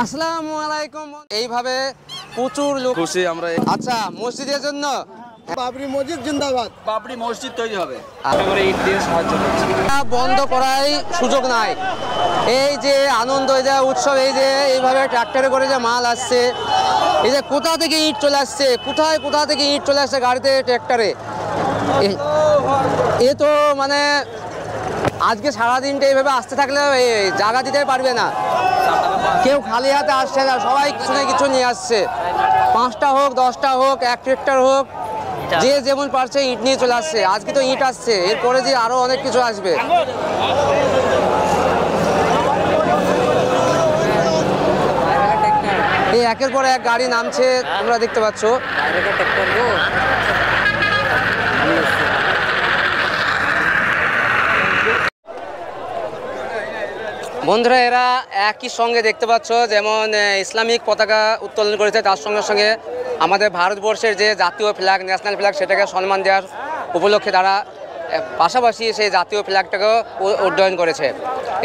আসসালামু আলাইকুম। এইভাবে প্রচুর লোক খুশি আমরা। আচ্ছা, মসজিদের জন্য বাবরি মসজিদ জিন্দাবাদ। বাবরি মসজিদ তৈরি হবে, ঈদ দিয়ে সাহায্য করছি। বন্ধ করার সুযোগ নাই। এই যে আনন্দ, এই যে উৎসব, এই যে এইভাবে ট্রাক্টরে করে যে মাল আসছে, এই যে কোথা থেকে ইট চলে আসছে, কোথা থেকে ইট চলে আসছে গাড়িতে, ট্রাক্টরে। এ তো মানে আজকে সারাদিনটা এইভাবে আসতে থাকলে জায়গা দিতে পারবে না। কেউ খালি হাতে আসছে না, সবাই কিছু না কিছু নিয়ে আসছে। 5টা হোক 10টা হোক, এক ট্রাক্টর হোক, যে যেমন পারছে ইট নিয়ে চলে আসছে। আজকে তো ইট আসছে, এরপরে যে আরো অনেক কিছু আসবে। এই একের পর এক গাড়ি নামছে, তোমরা দেখতে পাচ্ছ। বন্ধুরা, এরা একই সঙ্গে দেখতে পাচ্ছ, যেমন ইসলামিক পতাকা উত্তোলন করেছে, তার সঙ্গে সঙ্গে আমাদের ভারতবর্ষের যে জাতীয় ফ্ল্যাগ, ন্যাশনাল ফ্ল্যাগ, সেটাকে সম্মান দেওয়ার উপলক্ষে তারা পাশাপাশি সেই জাতীয় ফ্ল্যাগটাকেও উড্ডয়ন করেছে।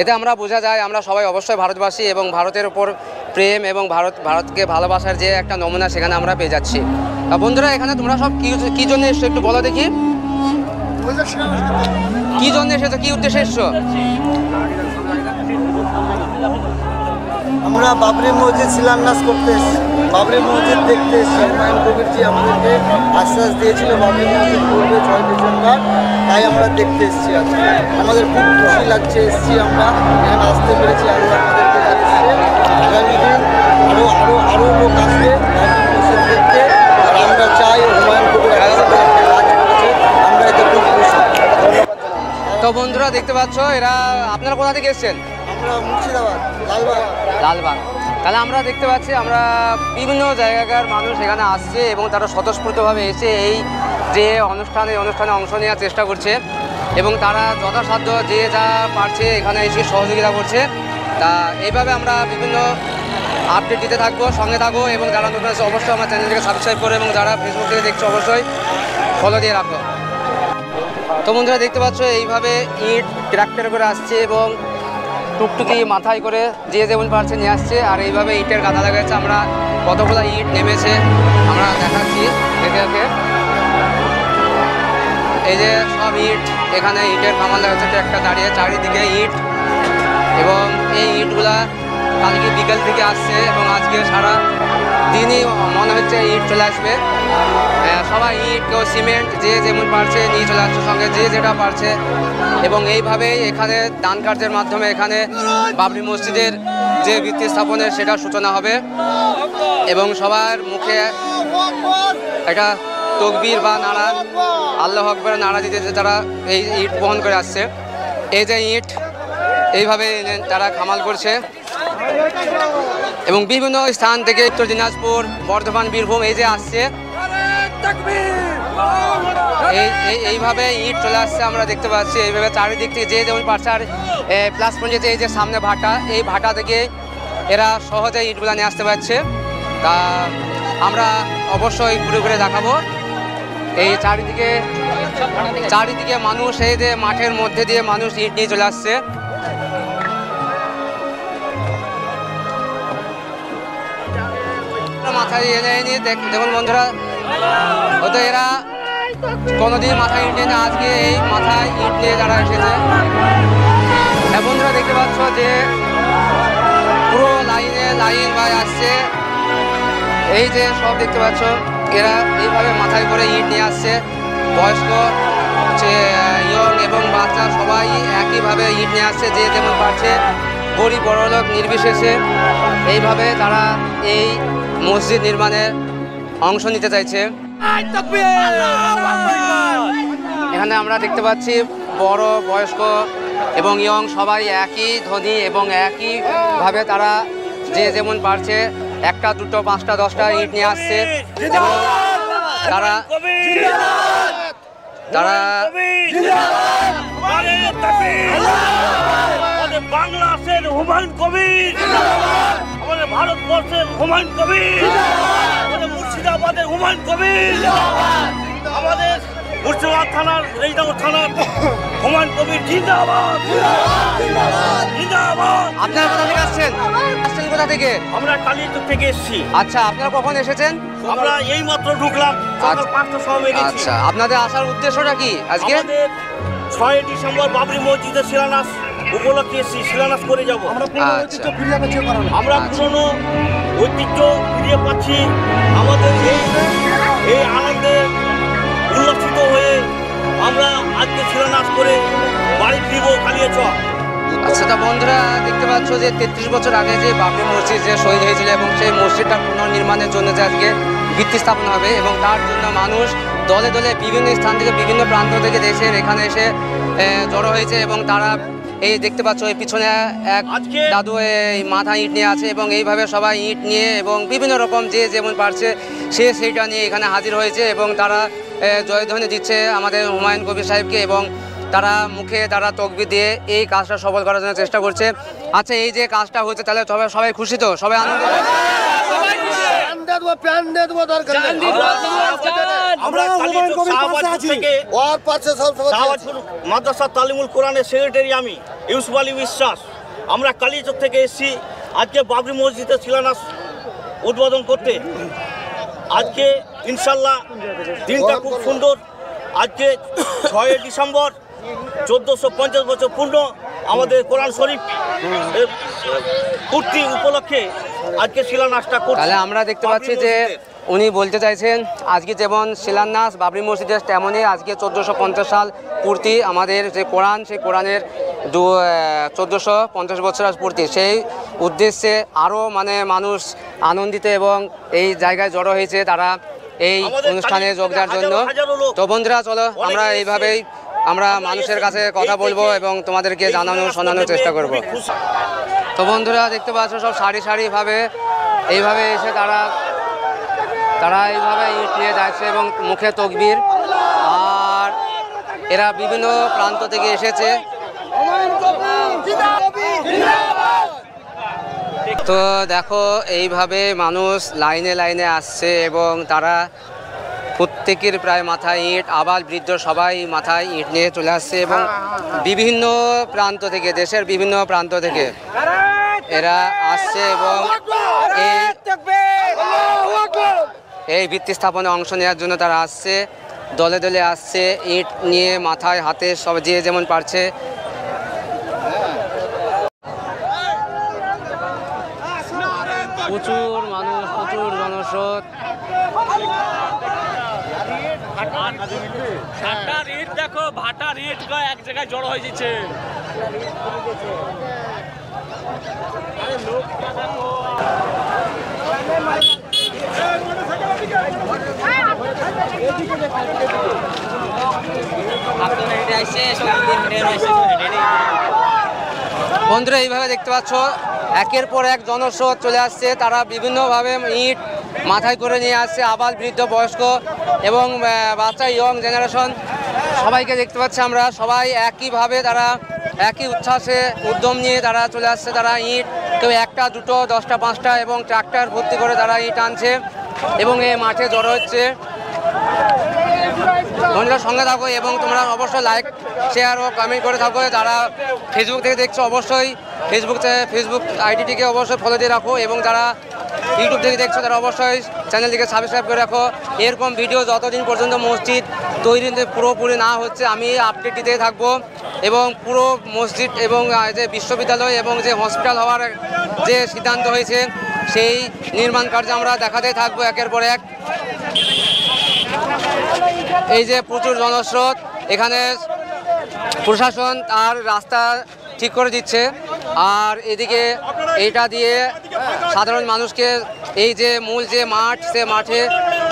এতে আমরা বোঝা যায় আমরা সবাই অবশ্যই ভারতবাসী এবং ভারতের ওপর প্রেম এবং ভারতকে ভালোবাসার যে একটা নমুনা সেখানে আমরা পেয়ে যাচ্ছি। বন্ধুরা, এখানে তোমরা সব কী জন্য এসছো একটু বলো দেখি। কী জন্য এসেছো, কী উদ্দেশ্যে এসছো? আমরা বাবরি মসজিদ শিলান্যাস করতে এসেছি, বাবরি মসজিদ দেখতে এসেছি। হুমায়ুন কবিরজি আমাদেরকে আশ্বাস দিয়েছিল বাবরি মসজিদ করবে 6 ডিসেম্বর, তাই আমরা দেখতে এসেছি। আজকে আমাদের খুব খুশি লাগছে, এসেছি আমরা এখানে আসতে পেরেছি। আরও আমাদেরকে এসছে, আগামী দিন আরও লোক আসবে বাবরি মসজিদ দেখতে। আর আমরা চাই হুমায়ুন কবির কাজ করেছে, আমরা এতে খুব খুশি। তো বন্ধুরা দেখতে পাচ্ছ, এরা আপনারা কোথা থেকে এসেছেন? আমরা মুর্শিদাবাদ, লালবাগ। তাহলে আমরা দেখতে পাচ্ছি আমরা বিভিন্ন জায়গাকার মানুষ এখানে আসছে এবং তারা স্বতঃস্ফূর্তভাবে এসে এই যে অনুষ্ঠানে অংশ নেওয়ার চেষ্টা করছে এবং তারা যথাসাধ্য যে যা পারছে এখানে এসে সহযোগিতা করছে। তা এইভাবে আমরা বিভিন্ন আপডেট দিতে থাকবো, সঙ্গে থাকবো। এবং যারা নতুন আছে অবশ্যই আমার চ্যানেলটিকে সাবস্ক্রাইব করে এবং যারা ফেসবুক থেকে দেখছো অবশ্যই ফলো দিয়ে রাখো। তো বন্ধুরা দেখতে পাচ্ছ, এইভাবে ইট ট্রাক্টরে করে আসছে এবং টুকটুকি মাথায় করে যে যেমন পারছে নিয়ে আসছে। আর এইভাবে ইটের গাদা লাগাচ্ছে। আমরা কতগুলো ইট নেমেছে আমরা দেখাচ্ছি দেখে দেখে। এই যে সব ইট, এখানে ইটের কামান লাগাচ্ছে, ট্রাক্টর দাঁড়িয়ে, চারিদিকে ইট। এবং এই ইটগুলা কালকে বিকেল থেকে আসছে এবং আজকে সারা দিনই মনে হচ্ছে ইট চলে আসবে। সবাই ইট, কেউ সিমেন্ট, যে যেমন পারছে নিয়ে চলে আসছে, সঙ্গে যে যেটা পারছে। এবং এইভাবেই এখানে দান কার্যের মাধ্যমে এখানে বাবরি মসজিদের যে ভিত্তি স্থাপনের সেটা সূচনা হবে এবং সবার মুখে একটা তকবীর বা নারা, আল্লাহু আকবার নারা দিতে তারা এই ইট বহন করে আসছে। এই যে ইট এইভাবে তারা খামাল করছে এবং বিভিন্ন স্থান থেকে উত্তর দিনাজপুর, বর্ধমান, বীরভূম এই যে আসছে, এইভাবে ইট চলে আসছে আমরা দেখতে পাচ্ছি। এইভাবে চারিদিক থেকে যে যেমন পারছে। আর প্লাস পয়েন্টে এই যে সামনে ভাটা, এই ভাটা থেকে এরা সহজে ইটগুলো নিয়ে আসতে পারছে। তা আমরা অবশ্যই ঘুরে ঘুরে দেখাবো। এই চারিদিকে মানুষ, এই যে মাঠের মধ্যে দিয়ে মানুষ ইট নিয়ে চলে আসছে। মাথায় এনে নিয়ে দেখুন বন্ধুরা, হয়তো এরা কোনোদিন মাথায় ইট নিয়ে, আজকে এই মাথায় ইট নিয়ে যারা এসেছে। হ্যাঁ বন্ধুরা দেখতে পাচ্ছ যে পুরো লাইন ভাই আসছে। এই যে সব দেখতে পাচ্ছ, এরা এইভাবে মাথায় করে ইট নিয়ে আসছে। বয়স্ক, ইয়ং এবং বাচ্চা সবাই একইভাবে ইট নিয়ে আসছে, যে যেমন পারছে, গরিব বড়লোক নির্বিশেষে। এইভাবে তারা এই মসজিদ নির্মাণে অংশ নিতে চাইছে। এখানে আমরা দেখতে পাচ্ছি বড়, বয়স্ক এবং ইয়ং সবাই একই ধ্বনি এবং একইভাবে তারা যে যেমন পারছে 1টা 2টো 5টা 10টা ইট নিয়ে আসছে। এবং তারা বাংলাদেশের হুমায়ুন কবির, আমাদের ভারতবর্ষের হুমায়ুন কবির, আমাদের মুর্শিদাবাদের হুমায়ুন কবির, আমাদের মুর্শিদাবাদ থানার রেজিনগর থানার হুমায়ুন কবির জিন্দাবাদ জিন্দাবাদ। আপনারা কোথা থেকে আসছেন? আসছেন কোথা থেকে? আমরা কালীচক থেকে এসেছি। আচ্ছা, আপনারা কখন এসেছেন? আমরা এই মাত্র ঢুকলাম, সকাল 5টার সময় বেরিয়েছি। আচ্ছা, আপনাদের আসার উদ্দেশ্যটা কি আজকে? আমাদের 6 ডিসেম্বর বাবরি মসজিদের শিলান্যাস উপলক্ষে এসেছি, শিলান্যাস করে যাব। আচ্ছা, আমরা পুরনো ঐতিহ্য ফিরিয়ে পাচ্ছি। আমাদের এই আনন্দে উল্লসিত হয়ে আমরা আজকে শিলান্যাস করে বাড়ি ফিরব কালিয়াচক। আচ্ছা, তা বন্ধুরা দেখতে পাচ্ছ যে 33 বছর আগে যে বাবরি মসজিদ যে শহীদ হয়েছিল এবং সেই মসজিদটা পুনর্নির্মাণের জন্য যে আজকে ভিত্তি স্থাপন হবে এবং তার জন্য মানুষ দলে দলে বিভিন্ন স্থান থেকে বিভিন্ন প্রান্ত থেকে দেশের এখানে এসে জড়ো হয়েছে এবং তারা এই দেখতে পাচ্ছ এই পিছনে এক দাদু এই মাথায় ইট নিয়ে আছে এবং এইভাবে সবাই ইট নিয়ে এবং বিভিন্ন রকম যে যেমন পারছে সে সেইটা নিয়ে এখানে হাজির হয়েছে এবং তারা জয়ধ্বনি দিচ্ছে আমাদের হুমায়ুন কবির সাহেবকে এবং তারা মুখে তারা তকবির দিয়ে এই কাজটা সফল করার জন্য চেষ্টা করছে। আচ্ছা, এই যে কাজটা হচ্ছে তাহলে সবাই খুশি তো? সবাই আনন্দ? আমরা কালিয়াচক শাহবাজপুর থেকে মাদ্রাসা তালিমুল কোরআনের সেক্রেটারি আমি ইউসুফ আলী বিশ্বাস। আমরা কালিয়াচক থেকে এসেছি আজকে বাবরি মসজিদের শিলান্যাস উদ্বোধন করতে। আজকে ইনশাল্লাহ দিনটা খুব সুন্দর। আজকে 6 ডিসেম্বর 1450 বছর পূর্ণ আমাদের কোরআন শরীফ পূর্তি উপলক্ষে আজকে শিলান্যাসটা করছি। তাহলে আমরা দেখতে পাচ্ছি যে উনি বলতে চাইছেন আজকে যেমন শিলান্যাস বাবরি মসজিদের তেমনই আজকে 1450 সাল পূর্তি আমাদের যে কোরআন, সেই কোরআনের 1450 বছর পূর্তি। সেই উদ্দেশ্যে আরও মানে মানুষ আনন্দিত এবং এই জায়গায় জড়ো হয়েছে তারা এই অনুষ্ঠানে যোগ দেওয়ার জন্য। তো বন্ধুরা চলো আমরা এইভাবেই আমরা মানুষের কাছে কথা বলবো এবং তোমাদেরকে শোনানোর চেষ্টা করব। তো বন্ধুরা দেখতে পাচ্ছ সব সারি সারিভাবে এইভাবে এসে তারা এইভাবে ইট নিয়ে যাচ্ছে এবং মুখে তকবীর, আর এরা বিভিন্ন প্রান্ত থেকে এসেছে। তো দেখো এইভাবে মানুষ লাইনে লাইনে আসছে এবং তারা প্রত্যেকের প্রায় মাথায় ইট, আবাল বৃদ্ধ সবাই মাথায় ইট নিয়ে চলে আসছে এবং বিভিন্ন প্রান্ত থেকে দেশের বিভিন্ন প্রান্ত থেকে এরা আসছে এবং এই ভিত্তি স্থাপনে অংশ নেওয়ার জন্য তারা আসছে, দলে দলে আসছে ইট নিয়ে মাথায় হাতে সব যে যেমন পারছে। প্রচুর মানুষ, প্রচুর জনস্রোত। ভাটার ইট দেখো, ভাটার ইট এক জায়গায় জড়ো হয়ে যাচ্ছে। বন্ধুরা এইভাবে দেখতে পাচ্ছ একের পর এক জনস্রোত চলে আসছে, তারা বিভিন্নভাবে ইট মাথায় করে নিয়ে আসছে, আবাল বৃদ্ধ বয়স্ক এবং বাচ্চা ইয়ং জেনারেশন সবাইকে দেখতে পাচ্ছি আমরা। সবাই একইভাবে তারা একই উচ্ছ্বাসে উদ্যম নিয়ে তারা চলে আসছে। তারা ইট কেউ একটা দুটো 10টা 5টা এবং ট্রাক্টর ভর্তি করে তারা ইট আনছে এবং এই মাঠে জড়ো হচ্ছে। বন্ধুরা সঙ্গে থাকো এবং তোমরা অবশ্যই লাইক শেয়ার ও কমেন্ট করে থাকো। যারা ফেসবুক থেকে দেখছো অবশ্যই ফেসবুক আইডিটিকে অবশ্যই ফলো দিয়ে রাখো এবং যারা ইউটিউব থেকে দেখছো তারা অবশ্যই চ্যানেলটিকে সাবস্ক্রাইব করে রাখো। এরকম ভিডিও যতদিন পর্যন্ত মসজিদ তৈরি পুরোপুরি না হচ্ছে আমি আপডেট দিতে থাকবো এবং পুরো মসজিদ এবং যে বিশ্ববিদ্যালয় এবং যে হসপিটাল হওয়ার যে সিদ্ধান্ত হয়েছে সেই নির্মাণ কার্য আমরা দেখাতে থাকবো একের পর এক। এই যে প্রচুর জনস্রোত, এখানে প্রশাসন তার রাস্তা ঠিক করে দিচ্ছে আর এদিকে এইটা দিয়ে সাধারণ মানুষকে এই যে মূল যে মাঠ সে মাঠে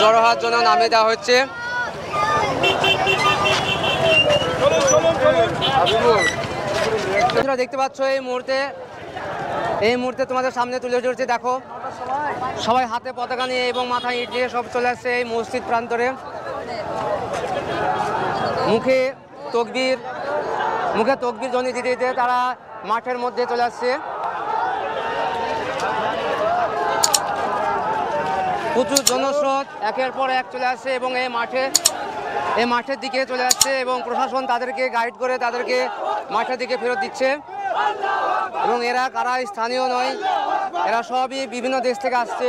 জড়ো হওয়ার জন্য নামিয়ে দেওয়া হচ্ছে। দেখতে পাচ্ছ এই মুহূর্তে তোমাদের সামনে তুলে ধরছে, দেখো সবাই হাতে পতাকা নিয়ে এবং মাথায় ইট দিয়ে সব চলে আসছে এই মসজিদ প্রান্তরে। মুখে তকবীর ধ্বনি দিতে দিতে তারা মাঠের মধ্যে চলে আসছে। প্রচুর জনস্রোত একের পর এক চলে আসছে এবং এই মাঠে এই মাঠের দিকে চলে যাচ্ছে এবং প্রশাসন তাদেরকে গাইড করে তাদেরকে মাঠের দিকে ফেরত দিচ্ছে। এবং এরা কারা স্থানীয় নয়, এরা সবই বিভিন্ন দেশ থেকে আসছে।